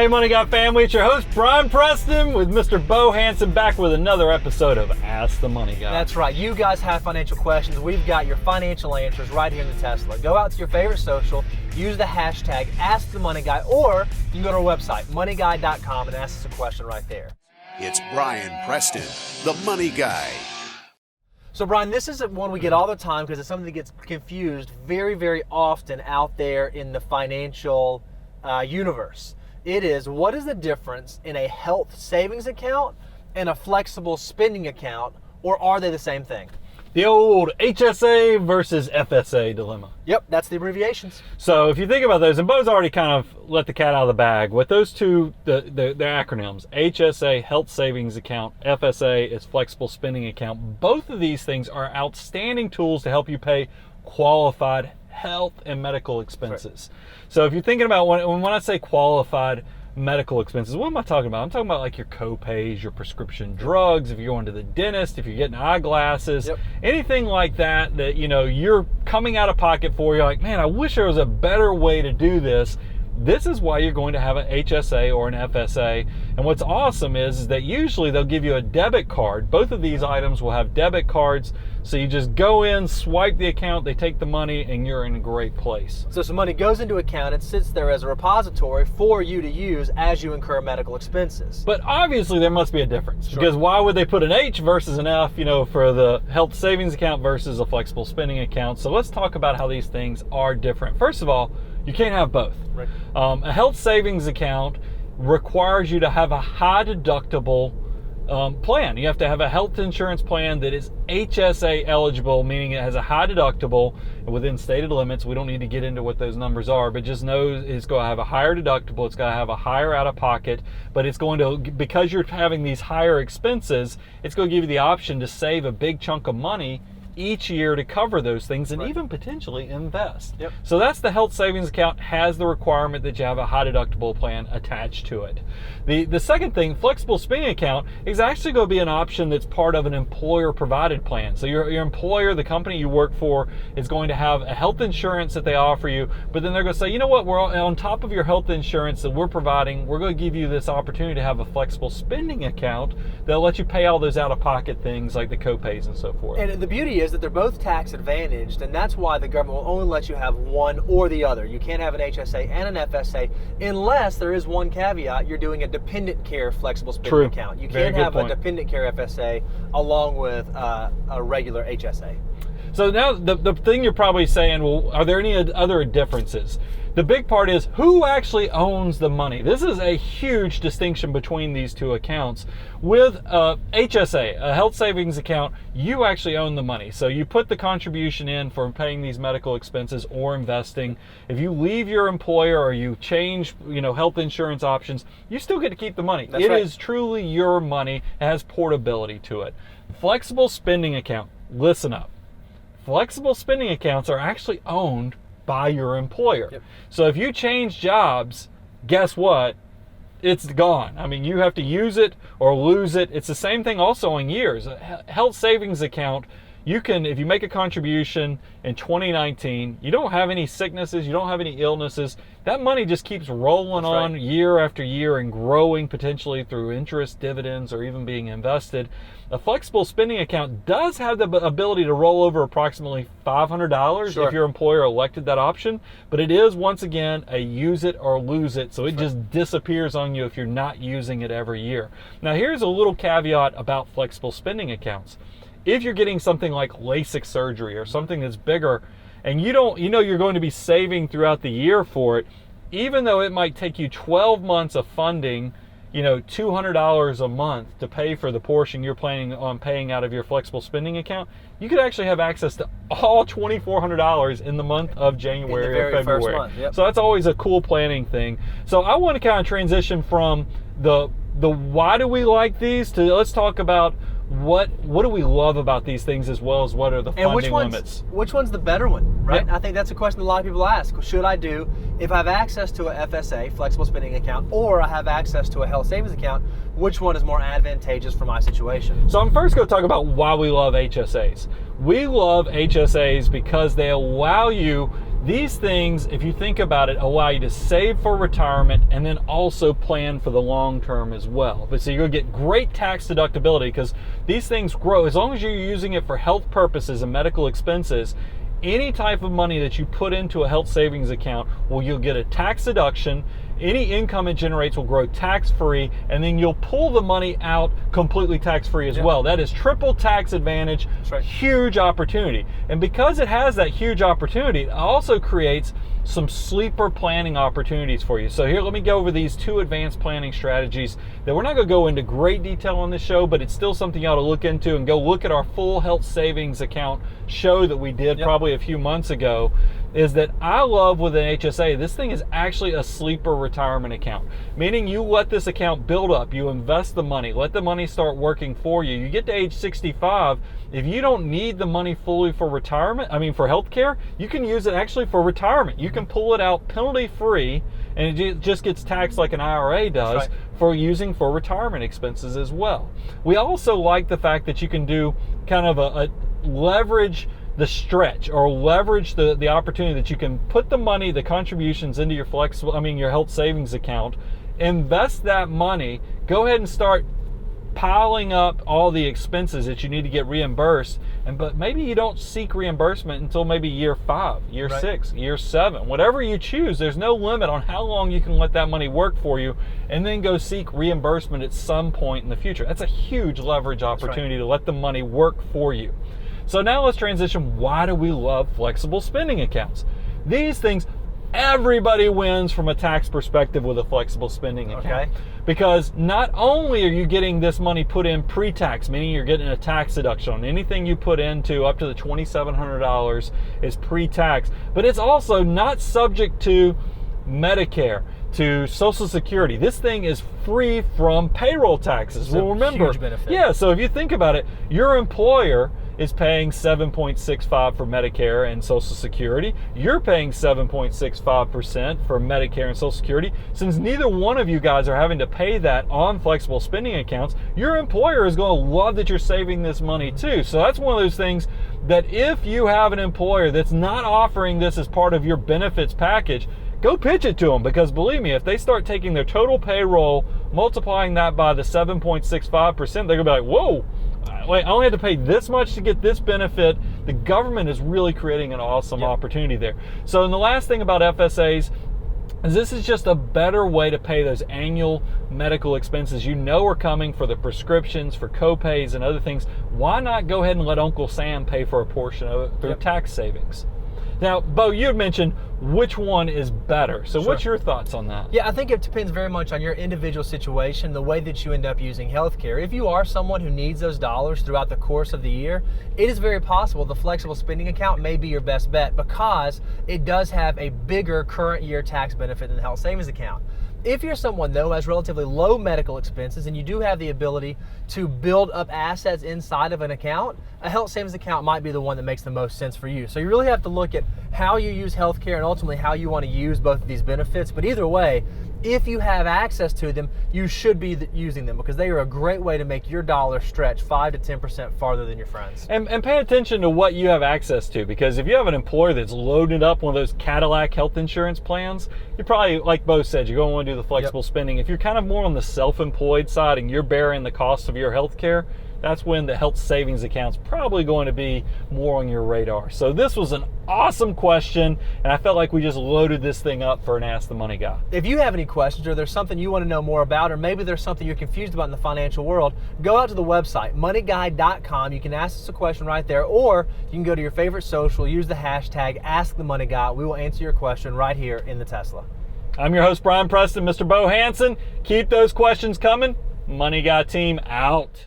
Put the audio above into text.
Hey Money Guy family, it's your host Brian Preston with Mr. Bo Hansen back with another episode of Ask the Money Guy. That's right. You guys have financial questions. We've got your financial answers right here in the Tesla. Go out to your favorite social, use the hashtag AskTheMoneyGuy, or you can go to our website, moneyguy.com, and ask us a question right there. It's Brian Preston, the Money Guy. So Brian, this is one we get all the time because it's something that gets confused very, very often out there in the financial universe. It is, what is the difference in a health savings account and a flexible spending account, or are they the same thing? The old HSA versus FSA dilemma. Yep, that's the abbreviations. So if you think about those, and Bo's already kind of let the cat out of the bag, with those two, the acronyms, HSA, health savings account, FSA is flexible spending account. Both of these things are outstanding tools to help you pay qualified health and medical expenses. Right. So if you're thinking about, when I say qualified medical expenses, what am I talking about? I'm talking about like your co-pays, your prescription drugs, if you're going to the dentist, if you're getting eyeglasses, anything like that you're coming out of pocket for. You're like, man, I wish there was a better way to do this. This is why you're going to have an HSA or an FSA. And what's awesome is that usually they'll give you a debit card. Both of these items will have debit cards. So you just go in, swipe the account, they take the money, and you're in a great place. So some money goes into account, it sits there as a repository for you to use as you incur medical expenses. But obviously there must be a difference. Sure. Because why would they put an H versus an F, for the health savings account versus a flexible spending account? So let's talk about how these things are different. First of all, you can't have both. Right. A health savings account requires you to have a high deductible plan. You have to have a health insurance plan that is HSA eligible, meaning it has a high deductible within stated limits. We don't need to get into what those numbers are, but just know it's going to have a higher deductible. It's going to have a higher out of pocket, but it's going to, because you're having these higher expenses, it's going to give you the option to save a big chunk of money each year to cover those things and even potentially invest. Yep. So that's the health savings account, has the requirement that you have a high deductible plan attached to it. The second thing, flexible spending account, is actually going to be an option that's part of an employer provided plan. So your employer, the company you work for, is going to have a health insurance that they offer you, but then they're going to say, you know what, we're on top of your health insurance that we're providing, we're going to give you this opportunity to have a flexible spending account that'll let you pay all those out of pocket things like the co-pays and so forth. And the beauty is that they're both tax advantaged, and that's why the government will only let you have one or the other. You can't have an HSA and an FSA unless there is one caveat: you're doing a dependent care flexible spending account. You can't have a dependent care FSA along with a regular HSA. So now the thing you're probably saying, well, are there any other differences? The big part is who actually owns the money. This is a huge distinction between these two accounts. With HSA, a health savings account, you actually own the money. So you put the contribution in for paying these medical expenses or investing. If you leave your employer or you change, health insurance options, you still get to keep the money. That's right. It is truly your money. It has portability to it. Flexible spending account, listen up. Flexible spending accounts are actually owned by your employer. Yep. So if you change jobs, guess what? It's gone. I mean, you have to use it or lose it. It's the same thing also on years. A health savings account, you can, if you make a contribution in 2019, you don't have any sicknesses, you don't have any illnesses, that money just keeps rolling on year after year and growing potentially through interest, dividends, or even being invested. A flexible spending account does have the ability to roll over approximately $500 if your employer elected that option, but it is, once again, a use it or lose it, so it just disappears on you if you're not using it every year. Now here's a little caveat about flexible spending accounts. If you're getting something like LASIK surgery or something that's bigger, and you're going to be saving throughout the year for it, even though it might take you 12 months of funding, $200 a month to pay for the portion you're planning on paying out of your flexible spending account, you could actually have access to all $2,400 in the month of January or February. First month, yep. So that's always a cool planning thing. So I want to kind of transition from the why do we like these to let's talk about what do we love about these things, as well as what are the funding limits. Which one's the better one, right? Yep. I think that's a question a lot of people ask. Should I do, if I have access to a FSA, flexible spending account, or I have access to a health savings account, which one is more advantageous for my situation? So I'm first going to talk about why we love HSAs. We love HSAs because they allow you These things, if you think about it, allow you to save for retirement and then also plan for the long term as well. But so you're going to get great tax deductibility because these things grow. As long as you're using it for health purposes and medical expenses, any type of money that you put into a health savings account, well, you'll get a tax deduction. Any income it generates will grow tax-free, and then you'll pull the money out completely tax-free as well. That is triple tax advantage, huge opportunity. And because it has that huge opportunity, it also creates some sleeper planning opportunities for you. So here, let me go over these 2 advanced planning strategies that we're not going to go into great detail on this show, but it's still something you ought to look into, and go look at our full health savings account show that we did probably a few months ago. Is that I love with an HSA, this thing is actually a sleeper retirement account, meaning you let this account build up, you invest the money, let the money start working for you. You get to age 65, if you don't need the money fully for retirement, for healthcare, you can use it actually for retirement. You can pull it out penalty free, and it just gets taxed like an IRA does for using for retirement expenses as well. We also like the fact that you can do kind of a leverage the stretch, or leverage the opportunity that you can put the money, the contributions into your your health savings account, invest that money, go ahead and start piling up all the expenses that you need to get reimbursed, but maybe you don't seek reimbursement until maybe year 5, year 6, year 7, whatever you choose. There's no limit on how long you can let that money work for you, and then go seek reimbursement at some point in the future. That's a huge leverage opportunity to let the money work for you. So now let's transition. Why do we love flexible spending accounts? These things, everybody wins from a tax perspective with a flexible spending account. Because not only are you getting this money put in pre-tax, meaning you're getting a tax deduction on anything you put into up to the $2,700 is pre-tax, but it's also not subject to Medicare, to Social Security. This thing is free from payroll taxes. Well, remember, huge benefit. Yeah, so if you think about it, your employer is paying 7.65% for Medicare and Social Security. You're paying 7.65% for Medicare and Social Security. Since neither one of you guys are having to pay that on flexible spending accounts, your employer is going to love that you're saving this money too. So that's one of those things that if you have an employer that's not offering this as part of your benefits package, go pitch it to them, because believe me, if they start taking their total payroll, multiplying that by the 7.65%, they're going to be like, whoa, wait, I only have to pay this much to get this benefit. The government is really creating an awesome opportunity there. So, and the last thing about FSAs is this is just a better way to pay those annual medical expenses you know are coming for the prescriptions, for co-pays and other things. Why not go ahead and let Uncle Sam pay for a portion of it through tax savings? Now, Bo, you had mentioned which one is better. So what's your thoughts on that? Yeah, I think it depends very much on your individual situation, the way that you end up using healthcare. If you are someone who needs those dollars throughout the course of the year, it is very possible the flexible spending account may be your best bet, because it does have a bigger current year tax benefit than the health savings account. If you're someone, though, who has relatively low medical expenses and you do have the ability to build up assets inside of an account, a health savings account might be the one that makes the most sense for you. So you really have to look at how you use healthcare and ultimately how you want to use both of these benefits. But either way, if you have access to them, you should be using them, because they are a great way to make your dollar stretch 5 to 10% farther than your friends. And pay attention to what you have access to, because if you have an employer that's loaded up one of those Cadillac health insurance plans, you probably, like Bo said, you're going to want to do the flexible spending. If you're kind of more on the self-employed side and you're bearing the cost of your health care, that's when the health savings account's probably going to be more on your radar. So this was an awesome question, and I felt like we just loaded this thing up for an Ask the Money Guy. If you have any questions, or there's something you want to know more about, or maybe there's something you're confused about in the financial world, go out to the website, moneyguy.com. You can ask us a question right there, or you can go to your favorite social, use the hashtag AskTheMoneyGuy. We will answer your question right here in the Tesla. I'm your host, Brian Preston, Mr. Bo Hansen. Keep those questions coming. Money Guy team out.